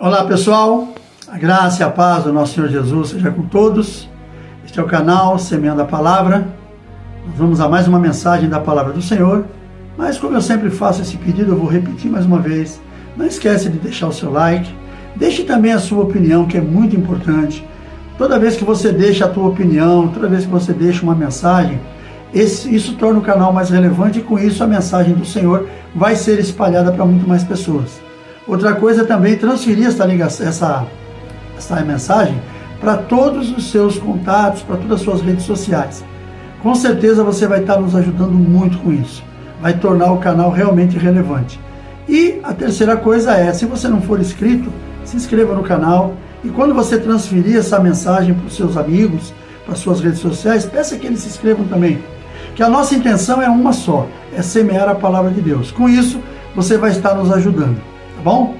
Olá pessoal, a graça e a paz do nosso Senhor Jesus seja com todos. Este é o canal Semeando a Palavra. Nós vamos a mais uma mensagem da Palavra do Senhor, mas como eu sempre faço esse pedido, eu vou repetir mais uma vez. Não esquece de deixar o seu like, deixe também a sua opinião, que é muito importante. Toda vez que você deixa a tua opinião, toda vez que você deixa uma mensagem, isso torna o canal mais relevante e com isso a mensagem do Senhor vai ser espalhada para muito mais pessoas. Outra coisa é também transferir essa mensagem para todos os seus contatos, para todas as suas redes sociais. Com certeza você vai estar nos ajudando muito com isso. Vai tornar o canal realmente relevante. E a terceira coisa é, se você não for inscrito, se inscreva no canal. E quando você transferir essa mensagem para os seus amigos, para as suas redes sociais, peça que eles se inscrevam também. Que a nossa intenção é uma só, é semear a palavra de Deus. Com isso, você vai estar nos ajudando. Tá bom?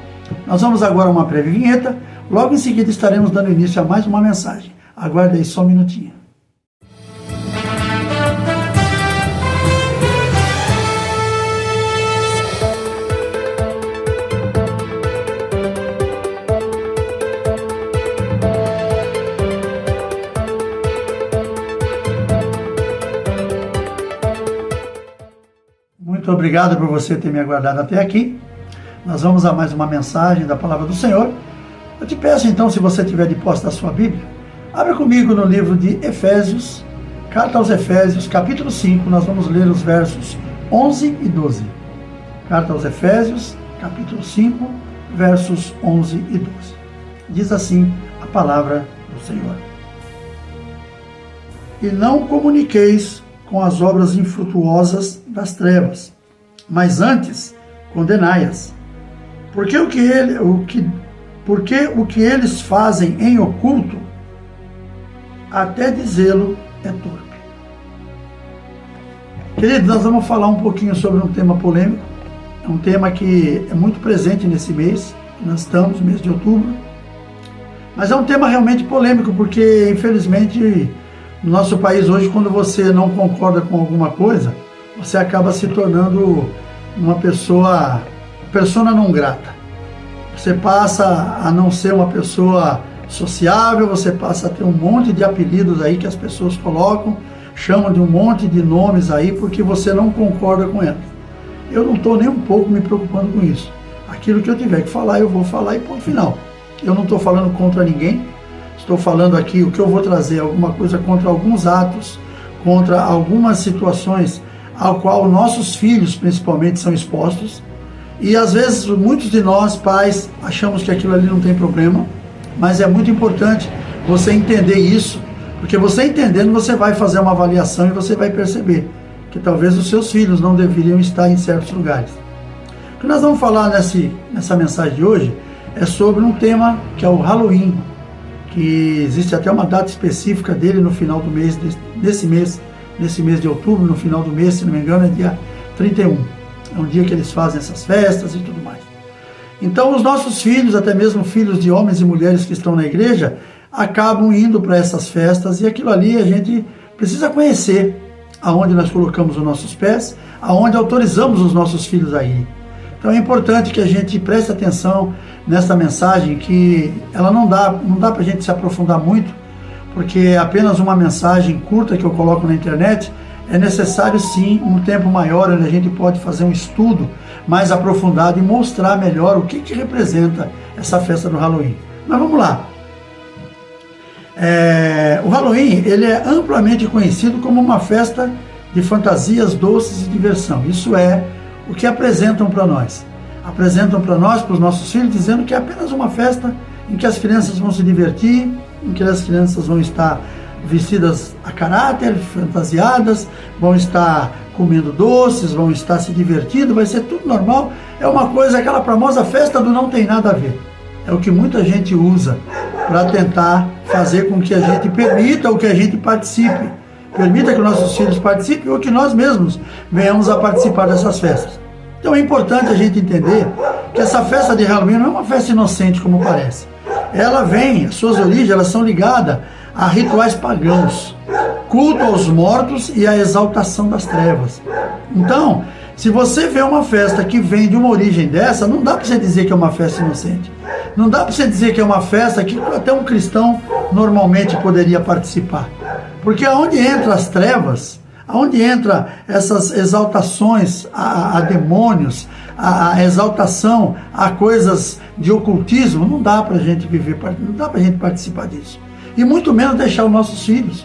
Nós vamos agora a uma breve vinheta, logo em seguida estaremos dando início a mais uma mensagem. Aguarde aí só um minutinho. Muito obrigado por você ter me aguardado até aqui. Nós vamos a mais uma mensagem da Palavra do Senhor. Eu te peço então, se você tiver de posse da sua Bíblia, abra comigo no livro de Efésios, carta aos Efésios, capítulo 5, nós vamos ler os versos 11 e 12. Carta aos Efésios, capítulo 5, versos 11 e 12. Diz assim a palavra do Senhor. E não comuniqueis com as obras infrutuosas das trevas, mas antes condenai-as. Porque o que eles fazem em oculto, até dizê-lo é torpe. Queridos, nós vamos falar um pouquinho sobre um tema polêmico, é um tema que é muito presente nesse mês, nós estamos no mês de outubro, mas é um tema realmente polêmico, porque infelizmente no nosso país hoje, quando você não concorda com alguma coisa, você acaba se tornando uma persona não grata. Você passa a não ser uma pessoa sociável, você passa a ter um monte de apelidos aí que as pessoas colocam, chamam de um monte de nomes aí porque você não concorda com elas. Eu não estou nem um pouco me preocupando com isso. Aquilo que eu tiver que falar, eu vou falar e ponto final. Eu não estou falando contra ninguém, estou falando aqui o que eu vou trazer, alguma coisa contra alguns atos, contra algumas situações ao qual nossos filhos principalmente são expostos. E às vezes muitos de nós, pais, achamos que aquilo ali não tem problema, mas é muito importante você entender isso, porque você entendendo, você vai fazer uma avaliação e você vai perceber que talvez os seus filhos não deveriam estar em certos lugares. O que nós vamos falar nessa mensagem de hoje é sobre um tema que é o Halloween, que existe até uma data específica dele no final do mês, nesse mês de outubro, no final do mês, se não me engano, é dia 31. É um dia que eles fazem essas festas e tudo mais. Então os nossos filhos, até mesmo filhos de homens e mulheres que estão na igreja, acabam indo para essas festas e aquilo ali a gente precisa conhecer aonde nós colocamos os nossos pés, aonde autorizamos os nossos filhos a ir. Então é importante que a gente preste atenção nessa mensagem, que ela não dá para a gente se aprofundar muito, porque é apenas uma mensagem curta que eu coloco na internet. É necessário sim um tempo maior, onde a gente pode fazer um estudo mais aprofundado e mostrar melhor o que representa essa festa do Halloween. Mas vamos lá. O Halloween, ele é amplamente conhecido como uma festa de fantasias, doces e diversão. Isso é o que apresentam para nós. Apresentam para nós, para os nossos filhos, dizendo que é apenas uma festa em que as crianças vão se divertir, em que as crianças vão estar vestidas a caráter, fantasiadas, vão estar comendo doces, vão estar se divertindo, vai ser tudo normal. É uma coisa, aquela famosa festa do não tem nada a ver. É o que muita gente usa para tentar fazer com que a gente permita ou que a gente participe. Permita que nossos filhos participem ou que nós mesmos venhamos a participar dessas festas. Então é importante a gente entender que essa festa de Halloween não é uma festa inocente como parece. Ela vem, as suas origens, elas são ligadas a rituais pagãos, culto aos mortos e a exaltação das trevas. Então, Se você vê uma festa que vem de uma origem dessa, não dá para você dizer que é uma festa inocente. Não dá para você dizer que é uma festa que até um cristão normalmente poderia participar. Porque aonde entra as trevas, aonde entra essas exaltações a demônios, a exaltação a coisas de ocultismo, não dá para a gente viver, não dá para a gente participar disso. E muito menos deixar os nossos filhos.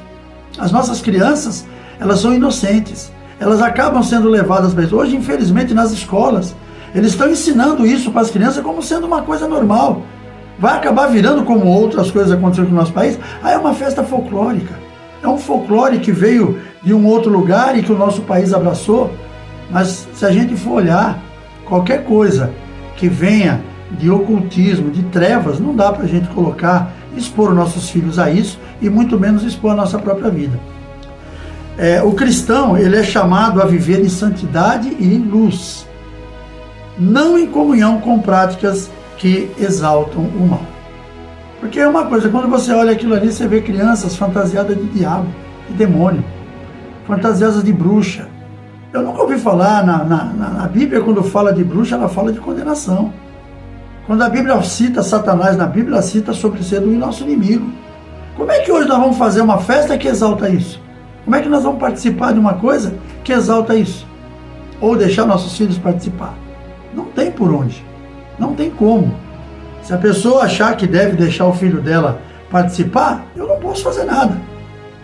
As nossas crianças, elas são inocentes. Elas acabam sendo levadas para isso. Hoje, infelizmente, nas escolas, eles estão ensinando isso para as crianças como sendo uma coisa normal. Vai acabar virando como outras coisas aconteceram no nosso país. Aí é uma festa folclórica. É um folclore que veio de um outro lugar e que o nosso país abraçou. Mas se a gente for olhar, qualquer coisa que venha de ocultismo, de trevas, não dá para a gente colocar, expor nossos filhos a isso e muito menos expor a nossa própria vida. O cristão, ele é chamado a viver em santidade e em luz, não em comunhão com práticas que exaltam o mal. Porque é uma coisa, quando você olha aquilo ali, você vê crianças fantasiadas de diabo, de demônio, fantasiadas de bruxa. Eu nunca ouvi falar na Bíblia, quando fala de bruxa, ela fala de condenação. Quando a Bíblia cita Satanás na Bíblia, ela cita sobre ser o nosso inimigo. Como é que hoje nós vamos fazer uma festa que exalta isso? Como é que nós vamos participar de uma coisa que exalta isso? Ou deixar nossos filhos participar? Não tem por onde. Não tem como. Se a pessoa achar que deve deixar o filho dela participar, eu não posso fazer nada.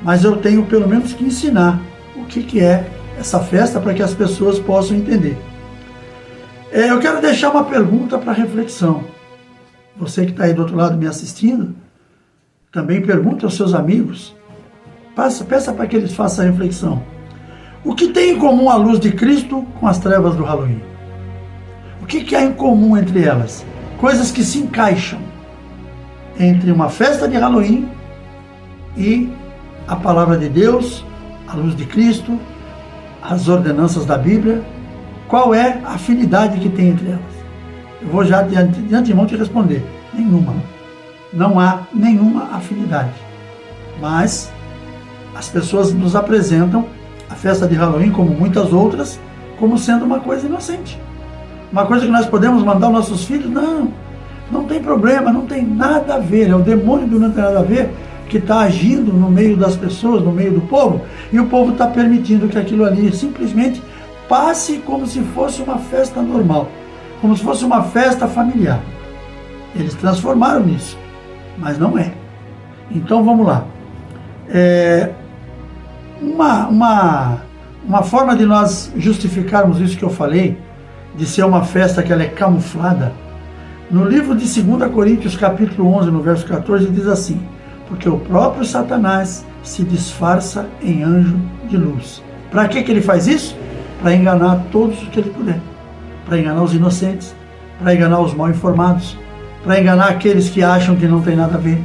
Mas eu tenho pelo menos que ensinar o que é essa festa para que as pessoas possam entender. Eu quero deixar uma pergunta para reflexão. Você que está aí do outro lado me assistindo, também pergunte aos seus amigos. Peça para que eles façam a reflexão. O que tem em comum a luz de Cristo com as trevas do Halloween? O que há em comum entre elas? Coisas que se encaixam entre uma festa de Halloween e a palavra de Deus, a luz de Cristo, as ordenanças da Bíblia. Qual é a afinidade que tem entre elas? Eu vou já de antemão te responder. Nenhuma. Não há nenhuma afinidade. Mas as pessoas nos apresentam a festa de Halloween, como muitas outras, como sendo uma coisa inocente. Uma coisa que nós podemos mandar aos nossos filhos. Não tem problema, não tem nada a ver. É o demônio do não tem nada a ver que está agindo no meio das pessoas, no meio do povo, e o povo está permitindo que aquilo ali simplesmente passe como se fosse uma festa normal, como se fosse uma festa familiar. Eles transformaram nisso, mas não é. Então vamos lá. Uma forma de nós justificarmos isso que eu falei, de ser uma festa que ela é camuflada, no livro de 2 Coríntios, capítulo 11, no verso 14, diz assim: porque o próprio Satanás se disfarça em anjo de luz. Para que ele faz isso? Para enganar todos os que ele puder. Para enganar os inocentes, para enganar os mal informados, para enganar aqueles que acham que não tem nada a ver.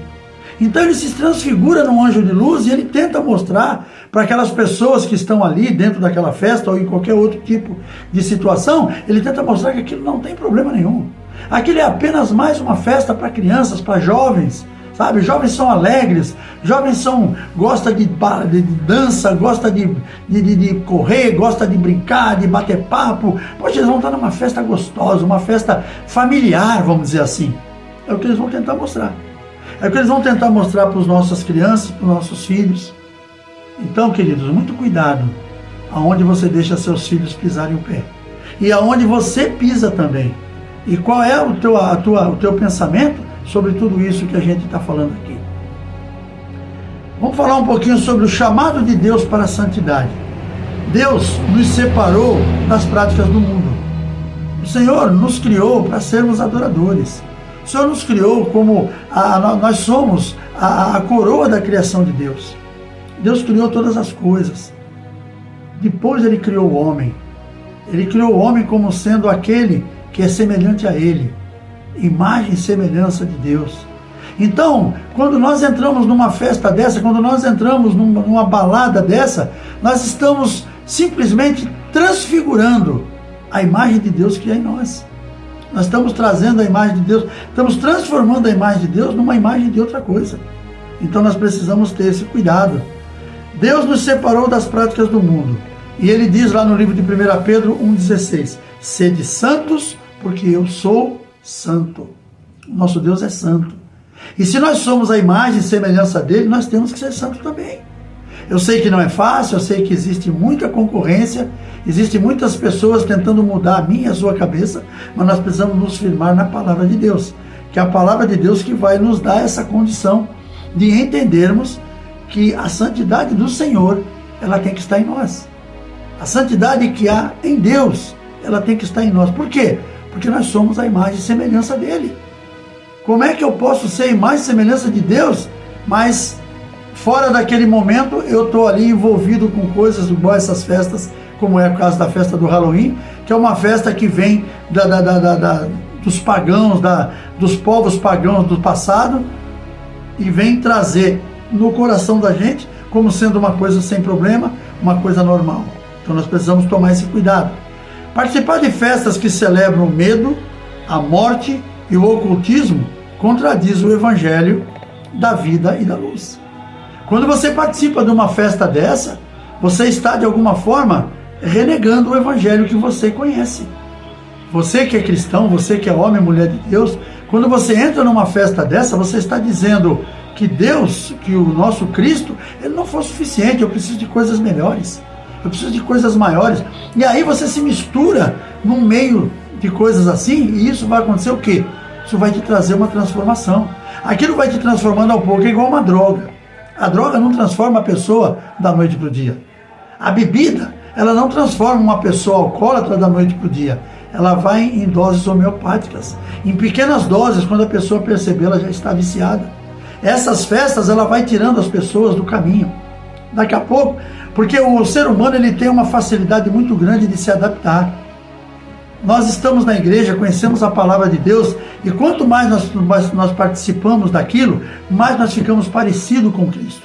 Então ele se transfigura num anjo de luz e ele tenta mostrar para aquelas pessoas que estão ali dentro daquela festa ou em qualquer outro tipo de situação, ele tenta mostrar que aquilo não tem problema nenhum. Aquilo é apenas mais uma festa para crianças, para jovens, sabe? Jovens são alegres, jovens gostam de dança, gostam de correr, gostam de brincar, de bater papo. Poxa, eles vão estar numa festa gostosa, uma festa familiar, vamos dizer assim. É o que eles vão tentar mostrar. É o que eles vão tentar mostrar para as nossas crianças, para os nossos filhos. Então, queridos, muito cuidado aonde você deixa seus filhos pisarem o pé. E aonde você pisa também. E qual é o teu pensamento sobre tudo isso que a gente está falando aqui. Vamos falar um pouquinho sobre o chamado de Deus para a santidade. Deus nos separou das práticas do mundo. O Senhor nos criou para sermos adoradores. O Senhor nos criou como nós somos a coroa da criação de Deus. Deus criou todas as coisas. Depois Ele criou o homem. Ele criou o homem como sendo aquele que é semelhante a Ele. Imagem e semelhança de Deus. Então, quando nós entramos numa festa dessa, quando nós entramos numa balada dessa, nós estamos simplesmente transfigurando a imagem de Deus que é em nós. Nós estamos trazendo a imagem de Deus, estamos transformando a imagem de Deus numa imagem de outra coisa. Então nós precisamos ter esse cuidado. Deus nos separou das práticas do mundo E ele diz lá no livro de 1 Pedro 1,16: sede santos, porque eu sou santo. Nosso Deus é santo. E se nós somos a imagem e semelhança dele, nós temos que ser santos também. Eu sei que não é fácil, eu sei que existe muita concorrência, existem muitas pessoas tentando mudar a minha e a sua cabeça, mas nós precisamos nos firmar na palavra de Deus, que é a palavra de Deus que vai nos dar essa condição de entendermos que a santidade do Senhor, ela tem que estar em nós. A santidade que há em Deus, ela tem que estar em nós. Por quê? Porque nós somos a imagem e semelhança dele. Como é que eu posso ser a imagem e semelhança de Deus, mas fora daquele momento eu estou ali envolvido com coisas igual essas festas, como é o caso da festa do Halloween, que é uma festa que vem dos pagãos, dos povos pagãos do passado, e vem trazer no coração da gente como sendo uma coisa sem problema, uma coisa normal. Então nós precisamos tomar esse cuidado. Participar de festas que celebram o medo, a morte e o ocultismo contradiz o evangelho da vida e da luz. Quando você participa de uma festa dessa, você está de alguma forma renegando o evangelho que você conhece. Você que é cristão, você que é homem e mulher de Deus, quando você entra numa festa dessa, você está dizendo que Deus, que o nosso Cristo, ele não foi suficiente, eu preciso de coisas melhores, eu preciso de coisas maiores. E aí você se mistura no meio de coisas assim, e isso vai acontecer o quê? Isso vai te trazer uma transformação. Aquilo vai te transformando ao pouco, é igual uma droga. A droga não transforma a pessoa da noite para o dia. A bebida, ela não transforma uma pessoa alcoólatra da noite para o dia. Ela vai em doses homeopáticas. Em pequenas doses, quando a pessoa perceber, ela já está viciada. Essas festas, ela vai tirando as pessoas do caminho. Daqui a pouco, porque o ser humano ele tem uma facilidade muito grande de se adaptar. Nós estamos na igreja, conhecemos a palavra de Deus, e quanto mais nós participamos daquilo, mais nós ficamos parecidos com Cristo.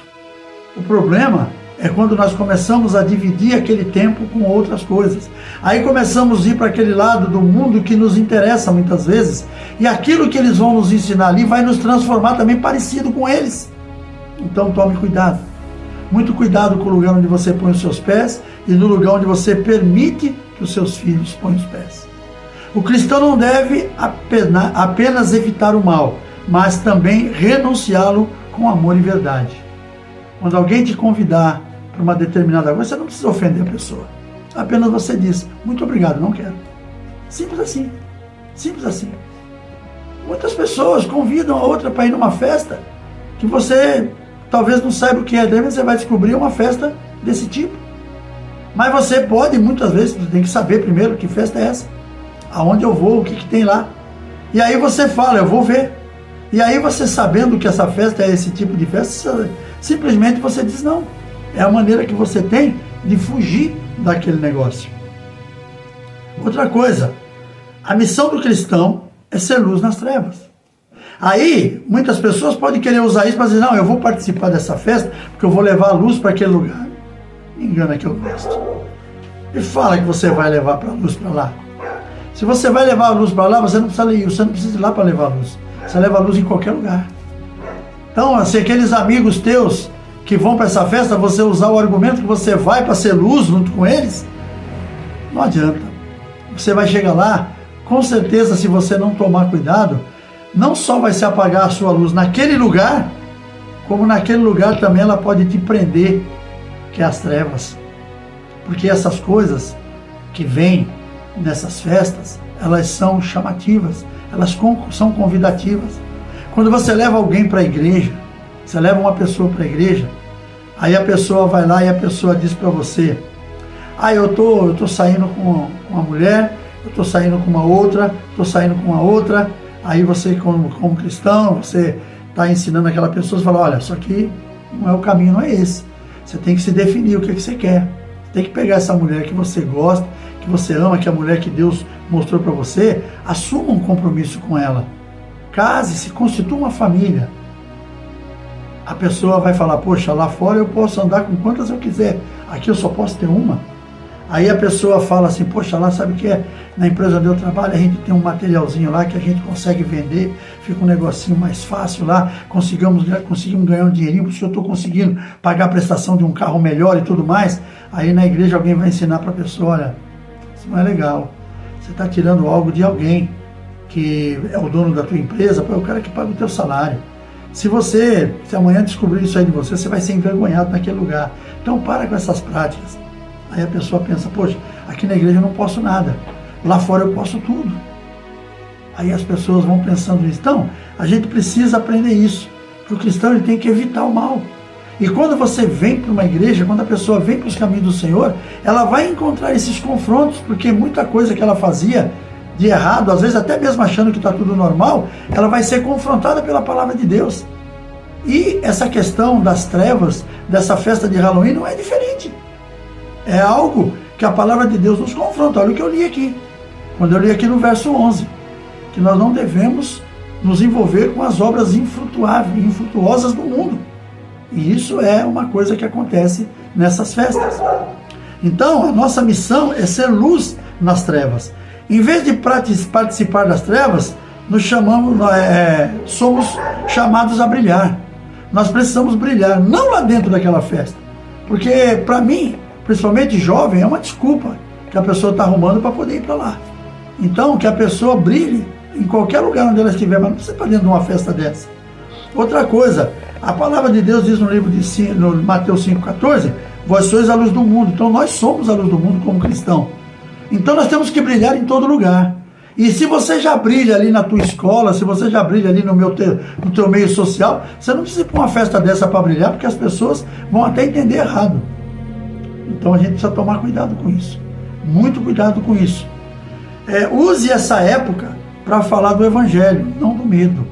O problema é quando nós começamos a dividir aquele tempo com outras coisas. Aí começamos a ir para aquele lado do mundo que nos interessa muitas vezes, e aquilo que eles vão nos ensinar ali vai nos transformar também parecido com eles. Então tome cuidado. Muito cuidado com o lugar onde você põe os seus pés e no lugar onde você permite que os seus filhos ponham os pés. O cristão não deve apenas evitar o mal, mas também renunciá-lo com amor e verdade. Quando alguém te convidar para uma determinada coisa, você não precisa ofender a pessoa. Apenas você diz, muito obrigado, não quero. Simples assim. Simples assim. Muitas pessoas convidam a outra para ir numa festa que você talvez não saiba o que é, daí você vai descobrir uma festa desse tipo. Mas você pode, muitas vezes, você tem que saber primeiro que festa é essa, aonde eu vou, o que tem lá. E aí você fala, eu vou ver. E aí você, sabendo que essa festa é esse tipo de festa, simplesmente você diz não. É a maneira que você tem de fugir daquele negócio. Outra coisa, a missão do cristão é ser luz nas trevas. Aí, muitas pessoas podem querer usar isso para dizer, não, eu vou participar dessa festa porque eu vou levar a luz para aquele lugar. Me engana que eu gosto. E fala que você vai levar a luz para lá. Se você vai levar a luz para lá, você não precisa ir lá para levar a luz. Você leva a luz em qualquer lugar. Então, se aqueles amigos teus que vão para essa festa, você usar o argumento que você vai para ser luz junto com eles, não adianta. Você vai chegar lá, com certeza, se você não tomar cuidado, não só vai se apagar a sua luz naquele lugar, como naquele lugar também ela pode te prender, que é as trevas. Porque essas coisas que vêm nessas festas, elas são chamativas, elas são convidativas. Quando você leva alguém para a igreja, você leva uma pessoa para a igreja, aí a pessoa vai lá e a pessoa diz para você, eu tô saindo com uma mulher, eu tô saindo com uma outra, tô saindo com uma outra. Aí você, como cristão, você está ensinando aquela pessoa, você fala, olha, isso aqui não é o caminho, não é esse. Você tem que se definir o que você quer. Você tem que pegar essa mulher que você gosta, que você ama, que é a mulher que Deus mostrou para você, assuma um compromisso com ela. Case-se, constitua uma família. A pessoa vai falar, poxa, lá fora eu posso andar com quantas eu quiser, aqui eu só posso ter uma. Aí a pessoa fala assim, poxa, lá sabe o que é? Na empresa onde eu trabalho, a gente tem um materialzinho lá que a gente consegue vender, fica um negocinho mais fácil lá, conseguimos ganhar um dinheirinho, porque eu estou conseguindo pagar a prestação de um carro melhor e tudo mais. Aí na igreja alguém vai ensinar para a pessoa, olha, isso não é legal, você está tirando algo de alguém que é o dono da tua empresa, é o cara que paga o teu salário. Se amanhã descobrir isso aí de você, você vai ser envergonhado naquele lugar. Então para com essas práticas. Aí a pessoa pensa, poxa, aqui na igreja eu não posso nada, lá fora eu posso tudo. Aí as pessoas vão pensando nisso. Então, a gente precisa aprender isso, que o cristão ele tem que evitar o mal. E quando você vem para uma igreja, quando a pessoa vem para os caminhos do Senhor, ela vai encontrar esses confrontos, porque muita coisa que ela fazia de errado, às vezes até mesmo achando que está tudo normal, ela vai ser confrontada pela palavra de Deus. E essa questão das trevas, dessa festa de Halloween, não é diferente. É algo que a palavra de Deus nos confronta. Olha o que eu li aqui. Quando eu li aqui no verso 11, que nós não devemos nos envolver com as obras infrutuosas do mundo. E isso é uma coisa que acontece nessas festas. Então, a nossa missão é ser luz nas trevas. Em vez de participar das trevas, somos chamados a brilhar. Nós precisamos brilhar, não lá dentro daquela festa. Porque, para mim, principalmente jovem, é uma desculpa que a pessoa está arrumando para poder ir para lá. Então, que a pessoa brilhe em qualquer lugar onde ela estiver, mas não precisa estar dentro de uma festa dessa. Outra coisa, a palavra de Deus diz no livro no Mateus 5,14, vós sois a luz do mundo. Então, nós somos a luz do mundo como cristão. Então, nós temos que brilhar em todo lugar. E se você já brilha ali na tua escola, se você já brilha ali no teu meio social, você não precisa ir para uma festa dessa para brilhar, porque as pessoas vão até entender errado. Então a gente precisa tomar cuidado com isso. Muito cuidado com isso. Use essa época para falar do Evangelho, não do medo.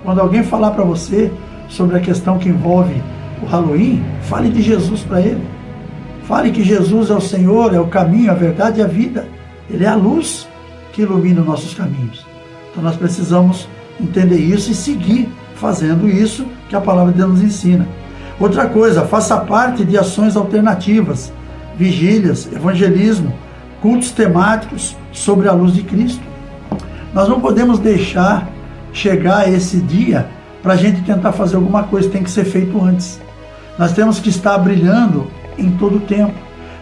Quando alguém falar para você sobre a questão que envolve o Halloween, fale de Jesus para ele. Fale que Jesus é o Senhor, é o caminho, a verdade e a vida. Ele é a luz que ilumina os nossos caminhos. Então nós precisamos entender isso e seguir fazendo isso que a palavra de Deus nos ensina. Outra coisa, faça parte de ações alternativas, vigílias, evangelismo, cultos temáticos sobre a luz de Cristo. Nós não podemos deixar chegar esse dia para a gente tentar fazer alguma coisa, tem que ser feito antes. Nós temos que estar brilhando em todo o tempo.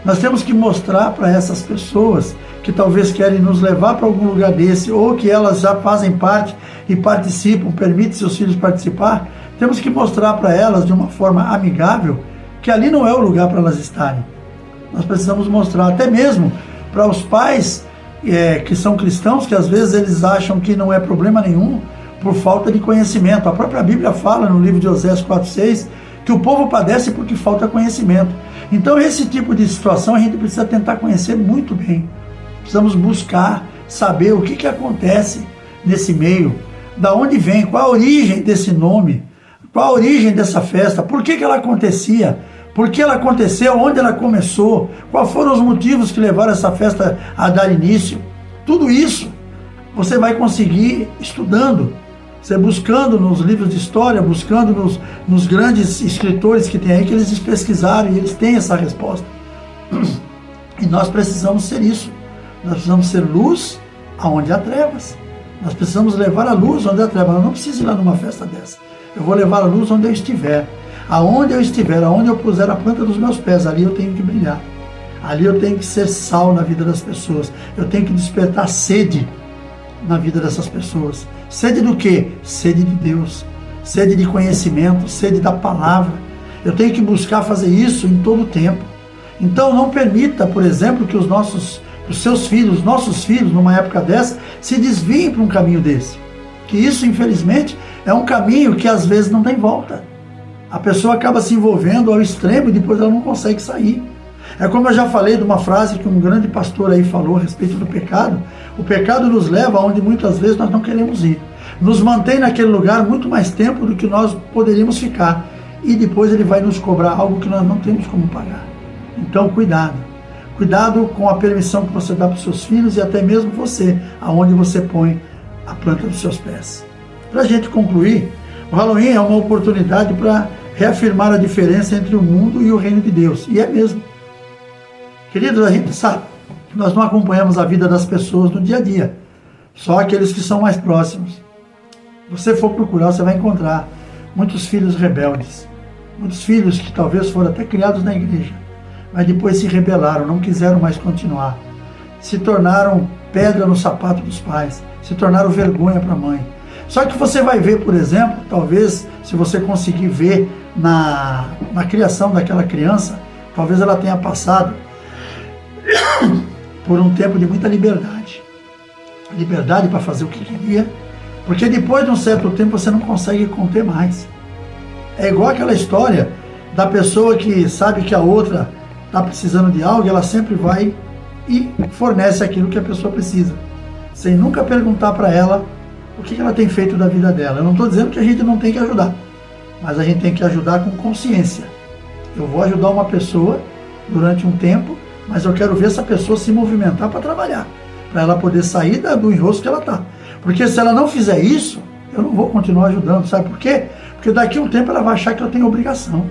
Nós temos que mostrar para essas pessoas que talvez querem nos levar para algum lugar desse, ou que elas já fazem parte e participam, permitem seus filhos participar, temos que mostrar para elas de uma forma amigável que ali não é o lugar para elas estarem. Nós precisamos mostrar, até mesmo para os pais que são cristãos, que às vezes eles acham que não é problema nenhum por falta de conhecimento. A própria Bíblia fala no livro de Oséias 4,6 que o povo padece porque falta conhecimento. Então esse tipo de situação a gente precisa tentar conhecer muito bem. Precisamos buscar saber o que acontece nesse meio, da onde vem, qual a origem desse nome, qual a origem dessa festa, por que ela acontecia, por que ela aconteceu, onde ela começou, quais foram os motivos que levaram essa festa a dar início. Tudo isso você vai conseguir estudando, você buscando nos livros de história, buscando nos grandes escritores que tem aí, que eles pesquisaram e eles têm essa resposta. E nós precisamos ser isso. Nós precisamos ser luz aonde há trevas. Nós precisamos levar a luz onde há trevas. Eu não preciso ir lá numa festa dessa. Eu vou levar a luz onde eu estiver. Aonde eu estiver, aonde eu puser a planta dos meus pés, ali eu tenho que brilhar. Ali eu tenho que ser sal na vida das pessoas. Eu tenho que despertar sede na vida dessas pessoas. Sede do quê? Sede de Deus. Sede de conhecimento, sede da palavra. Eu tenho que buscar fazer isso em todo o tempo. Então não permita, por exemplo, que os seus filhos, nossos filhos, numa época dessa, se desviem para um caminho desse. Que isso, infelizmente, é um caminho que às vezes não tem volta. A pessoa acaba se envolvendo ao extremo e depois ela não consegue sair. É como eu já falei de uma frase que um grande pastor aí falou a respeito do pecado. O pecado nos leva aonde muitas vezes nós não queremos ir. Nos mantém naquele lugar muito mais tempo do que nós poderíamos ficar. E depois ele vai nos cobrar algo que nós não temos como pagar. Então, cuidado. Cuidado com a permissão que você dá para os seus filhos e até mesmo você, aonde você põe a planta dos seus pés. Para a gente concluir, o Halloween é uma oportunidade para reafirmar a diferença entre o mundo e o reino de Deus. E é mesmo. Queridos, a gente sabe, nós não acompanhamos a vida das pessoas no dia a dia, só aqueles que são mais próximos. Se você for procurar, você vai encontrar muitos filhos rebeldes, muitos filhos que talvez foram até criados na igreja, mas depois se rebelaram, não quiseram mais continuar, se tornaram pedra no sapato dos pais, se tornaram vergonha para a mãe. Só que você vai ver, por exemplo, talvez se você conseguir ver na criação daquela criança, talvez ela tenha passado por um tempo de muita liberdade. Liberdade para fazer o que queria, porque depois de um certo tempo você não consegue conter mais. É igual aquela história da pessoa que sabe que a outra está precisando de algo, ela sempre vai e fornece aquilo que a pessoa precisa, sem nunca perguntar para ela o que ela tem feito da vida dela. Eu não estou dizendo que a gente não tem que ajudar, mas a gente tem que ajudar com consciência. Eu vou ajudar uma pessoa durante um tempo, mas eu quero ver essa pessoa se movimentar para trabalhar, para ela poder sair do enrosco que ela está. Porque se ela não fizer isso, eu não vou continuar ajudando. Sabe por quê? Porque daqui a um tempo ela vai achar que eu tenho obrigação.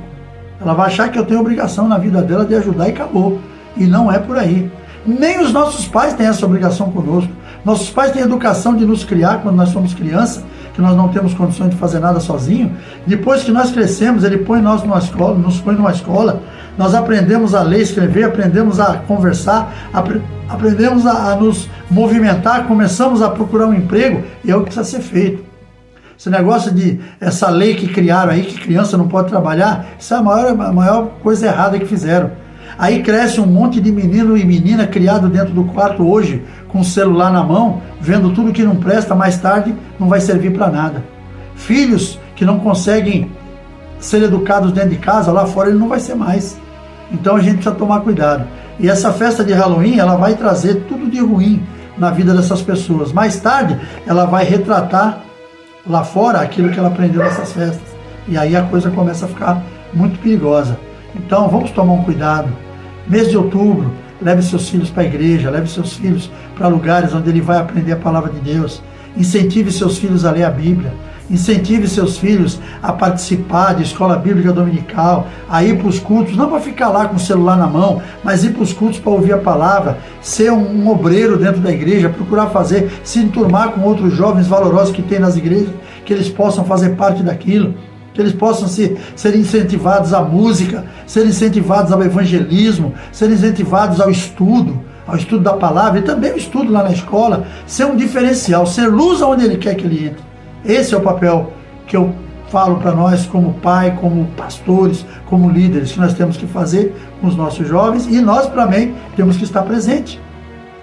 Ela vai achar que eu tenho obrigação na vida dela de ajudar e acabou. E não é por aí. Nem os nossos pais têm essa obrigação conosco. Nossos pais têm educação de nos criar quando nós somos crianças, que nós não temos condições de fazer nada sozinho. Depois que nós crescemos, ele põe nós numa escola, nos põe numa escola, nós aprendemos a ler, escrever, aprendemos a conversar, aprendemos a nos movimentar, começamos a procurar um emprego, e é o que precisa ser feito. Esse negócio de essa lei que criaram aí, que criança não pode trabalhar, isso é a maior coisa errada que fizeram. Aí cresce um monte de menino e menina criado dentro do quarto hoje, com o celular na mão, vendo tudo que não presta, mais tarde não vai servir para nada. Filhos que não conseguem ser educados dentro de casa, lá fora ele não vai ser mais. Então a gente precisa tomar cuidado. E essa festa de Halloween, ela vai trazer tudo de ruim na vida dessas pessoas. Mais tarde, ela vai retratar lá fora aquilo que ela aprendeu nessas festas. E aí a coisa começa a ficar muito perigosa. Então vamos tomar um cuidado. Mês de outubro, leve seus filhos para a igreja, leve seus filhos para lugares onde ele vai aprender a palavra de Deus. Incentive seus filhos a ler a Bíblia. Incentive seus filhos a participar de escola bíblica dominical, a ir para os cultos, não para ficar lá com o celular na mão, mas ir para os cultos para ouvir a palavra, ser um obreiro dentro da igreja, procurar se enturmar com outros jovens valorosos que tem nas igrejas, que eles possam fazer parte daquilo, que eles possam ser incentivados à música, ser incentivados ao evangelismo, ser incentivados ao estudo da palavra e também o estudo lá na escola, ser um diferencial, ser luz aonde ele quer que ele entre. Esse é o papel que eu falo para nós como pai, como pastores, como líderes, que nós temos que fazer com os nossos jovens e nós também temos que estar presente.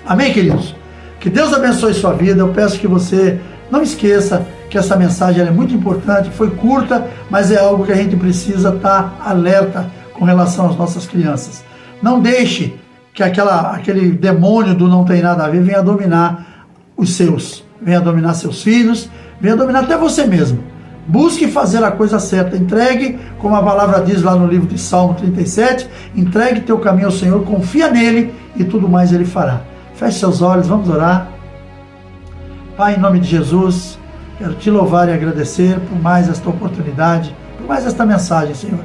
Amém, queridos? Que Deus abençoe sua vida. Eu peço que você não esqueça que essa mensagem é muito importante, foi curta, mas é algo que a gente precisa estar alerta com relação às nossas crianças. Não deixe que aquele demônio do não tem nada a ver venha dominar os seus, venha dominar seus filhos, venha dominar até você mesmo. Busque fazer a coisa certa, entregue, como a palavra diz lá no livro de Salmo 37, entregue teu caminho ao Senhor, confia nele e tudo mais ele fará. Feche seus olhos, vamos orar. Pai, em nome de Jesus, quero te louvar e agradecer por mais esta oportunidade, por mais esta mensagem, Senhor.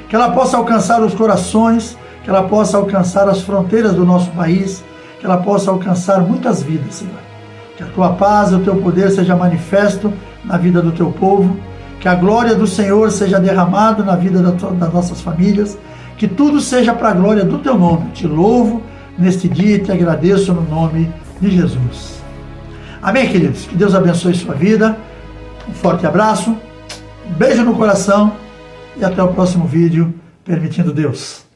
Que ela possa alcançar os corações, que ela possa alcançar as fronteiras do nosso país, que ela possa alcançar muitas vidas, Senhor. Que a tua paz e o teu poder seja manifesto na vida do teu povo, que a glória do Senhor seja derramada na vida das nossas famílias, que tudo seja para a glória do teu nome. Te louvo neste dia e te agradeço no nome de Jesus. Amém, queridos? Que Deus abençoe sua vida. Um forte abraço, um beijo no coração e até o próximo vídeo, permitindo Deus.